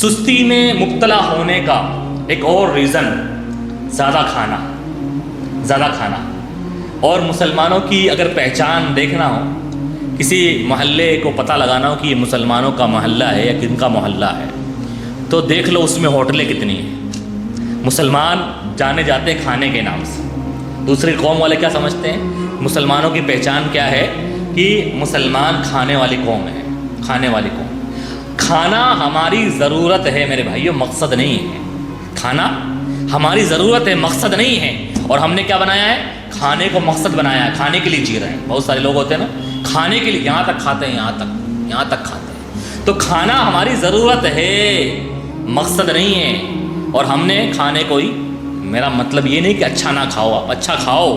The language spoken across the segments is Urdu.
سستی میں مبتلا ہونے کا ایک اور ریزن زیادہ کھانا اور مسلمانوں کی اگر پہچان دیکھنا ہو، کسی محلے کو پتہ لگانا ہو کہ یہ مسلمانوں کا محلہ ہے یا کن کا محلہ ہے، تو دیکھ لو اس میں ہوٹلیں کتنی ہیں۔ مسلمان جانے جاتے ہیں کھانے کے نام سے۔ دوسری قوم والے کیا سمجھتے ہیں؟ مسلمانوں کی پہچان کیا ہے کہ مسلمان کھانے والی قوم ہے، کھانے والی قوم۔ کھانا ہماری ضرورت ہے میرے بھائیوں، مقصد نہیں ہے۔ کھانا ہماری ضرورت ہے، مقصد نہیں ہے۔ اور ہم نے کیا بنایا ہے؟ کھانے کو مقصد بنایا ہے، کھانے کے لیے جی رہے ہیں۔ بہت سارے لوگ ہوتے ہیں نا، کھانے کے لیے یہاں تک کھاتے ہیں، یہاں تک کھاتے ہیں۔ تو کھانا ہماری ضرورت ہے، مقصد نہیں ہے۔ اور ہم نے کھانے کو ہی، میرا مطلب یہ نہیں کہ اچھا نہ کھاؤ، آپ اچھا کھاؤ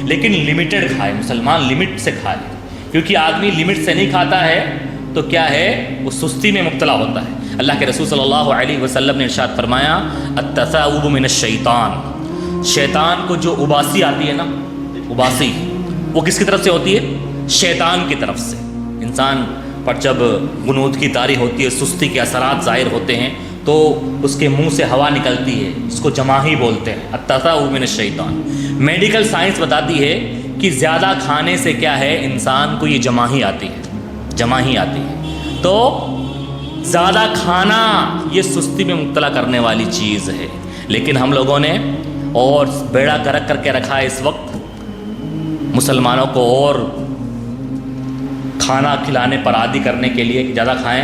لیکن لمیٹڈ کھائے۔ مسلمان لمٹ سے کھائے، کیونکہ آدمی لمٹ سے نہیں کھاتا ہے تو کیا ہے، وہ سستی میں مبتلا ہوتا ہے۔ اللہ کے رسول صلی اللہ علیہ وسلم نے ارشاد فرمایا، التثاؤب من الشیطان، شیطان کو جو اباسی آتی ہے نا، اباسی وہ کس کی طرف سے ہوتی ہے؟ شیطان کی طرف سے۔ انسان پر جب غنود کی طاری ہوتی ہے، سستی کے اثرات ظاہر ہوتے ہیں تو اس کے منہ سے ہوا نکلتی ہے، اس کو جماہی بولتے ہیں، التثاؤب من الشیطان۔ میڈیکل سائنس بتاتی ہے کہ زیادہ کھانے سے کیا ہے، انسان کو یہ جماہی آتی ہے۔ تو زیادہ کھانا یہ سستی میں مبتلا کرنے والی چیز ہے۔ لیکن ہم لوگوں نے اور بیڑا گرک کر کے رکھا ہے اس وقت مسلمانوں کو، اور کھانا کھلانے پر عادی کرنے کے لیے کہ زیادہ کھائیں۔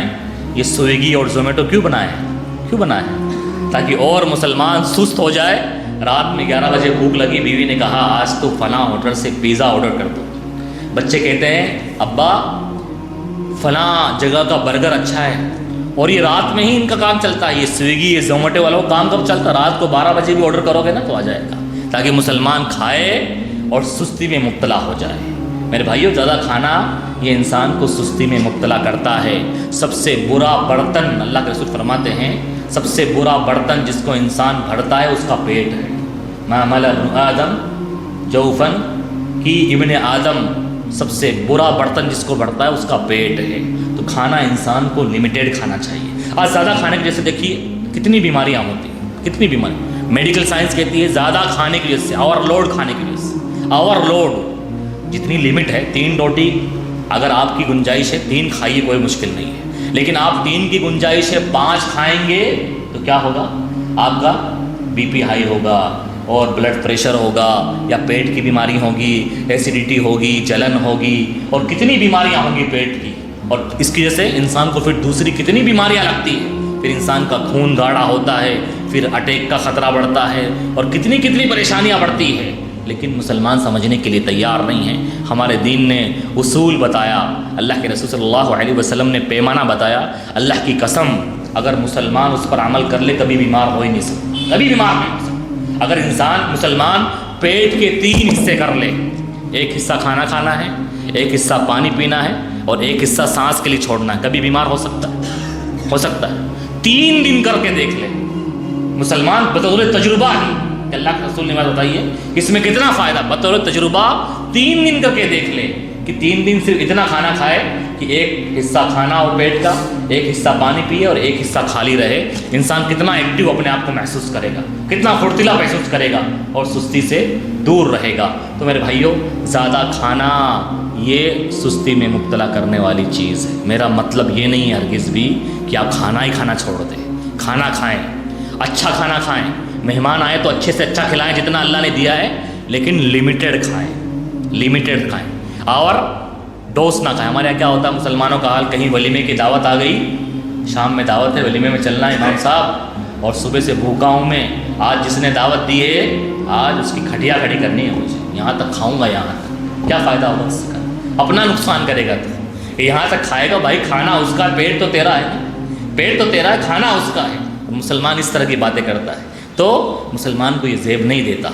یہ سویگی اور زومیٹو کیوں بنائے ہیں؟ تاکہ اور مسلمان سست ہو جائے۔ رات میں 11 بجے بھوک لگی، بیوی نے کہا آج تو فلاں ہوٹل سے پیزا آرڈر کر دو۔ بچے کہتے ہیں ابا فلاں جگہ کا برگر اچھا ہے، اور یہ رات میں ہی ان کا کام چلتا ہے۔ یہ سویگی، یہ زومیٹو والوں کا کام کب چلتا ہے؟ رات کو 12 بجے بھی آرڈر کرو گے نا تو آ جائے گا، تاکہ مسلمان کھائے اور سستی میں مبتلا ہو جائے۔ میرے بھائیوں، زیادہ کھانا یہ انسان کو سستی میں مبتلا کرتا ہے۔ سب سے برا برتن، اللہ کے رسول فرماتے ہیں، سب سے برا برتن جس کو انسان بھرتا ہے اس کا پیٹ ہے۔ ما ملأ ابن آدم جوفاً، کہ ابن آدم سب سے برا برتن جس کو بھرتا ہے اس کا پیٹ ہے۔ تو کھانا انسان کو لمیٹڈ کھانا چاہیے۔ آج زیادہ کھانے کی وجہ سے دیکھیے کتنی بیماریاں ہوتی ہیں، کتنی بیماری۔ میڈیکل سائنس کہتی ہے زیادہ کھانے کی وجہ سے، اوور لوڈ کھانے کی وجہ سے، اوور لوڈ۔ جتنی لمٹ ہے، 3 روٹی اگر آپ کی گنجائش ہے 3 کھائیے، کوئی مشکل نہیں ہے۔ لیکن آپ 3 کی گنجائش ہے 5 کھائیں گے تو کیا ہوگا؟ آپ کا بی پی ہائی ہوگا، اور بلڈ پریشر ہوگا، یا پیٹ کی بیماری ہوگی، ایسیڈیٹی ہوگی، جلن ہوگی، اور کتنی بیماریاں ہوں گی پیٹ کی۔ اور اس کی وجہ سے انسان کو پھر دوسری کتنی بیماریاں لگتی ہیں، پھر انسان کا خون گاڑھا ہوتا ہے، پھر اٹیک کا خطرہ بڑھتا ہے، اور کتنی پریشانیاں بڑھتی ہیں۔ لیکن مسلمان سمجھنے کے لیے تیار نہیں ہیں۔ ہمارے دین نے اصول بتایا، اللہ کے رسول صلی اللہ علیہ وسلم نے پیمانہ بتایا۔ اللہ کی قسم، اگر مسلمان اس پر عمل کر لے کبھی بیمار ہو ہی نہیں سکتا، کبھی بیمار نہیں ہو سکتا۔ اگر مسلمان پیٹ کے 3 حصے کر لے، ایک حصہ کھانا کھانا ہے، ایک حصہ پانی پینا ہے، اور ایک حصہ سانس کے لیے چھوڑنا ہے، کبھی بیمار ہو سکتا ہے۔ 3 دن کر کے دیکھ لے مسلمان، بطور تجربہ ہی، کہ اللہ کے رسول نے بات بتائی ہے کہ اس میں کتنا فائدہ، بطور تجربہ 3 دن کر کے دیکھ لے کہ 3 دن صرف اتنا کھانا کھائے کہ ایک حصہ کھانا ہو پیٹ کا، ایک حصہ پانی پیے، اور ایک حصہ خالی رہے۔ انسان کتنا ایکٹیو اپنے آپ کو محسوس کرے گا، کتنا پھرتیلا محسوس کرے گا، اور سستی سے دور رہے گا۔ تو میرے بھائیوں، زیادہ کھانا یہ سستی میں مبتلا کرنے والی چیز ہے۔ میرا مطلب یہ نہیں ہے ہرگز بھی کہ آپ کھانا ہی کھانا چھوڑ دیں۔ کھانا کھائیں، اچھا کھانا کھائیں، مہمان آئے تو اچھے سے اچھا کھلائیں جتنا اللہ نے دیا ہے، لیکن لمیٹڈ کھائیں، اور ڈوس نہ کھائیں۔ ہمارے یہاں کیا ہوتا ہے مسلمانوں کا حال، کہیں ولیمے کی دعوت آ گئی، شام میں دعوت ہے، ولیمے میں چلنا ہے امام صاحب، اور صبح سے بھوکا ہوں میں، آج جس نے دعوت دی ہے آج اس کی کھٹیا کھڑی کرنی ہے مجھے، یہاں تک کھاؤں گا، یہاں تک کیا فائدہ ہوگا اس کا؟ اپنا نقصان کرے گا تو یہاں تک کھائے گا۔ بھائی کھانا اس کا، پیٹ تو تیرا ہے نا، پیٹ تو تیرا ہے، کھانا اس کا ہے۔ مسلمان اس طرح کی باتیں کرتا ہے، تو مسلمان کو یہ زیب نہیں دیتا۔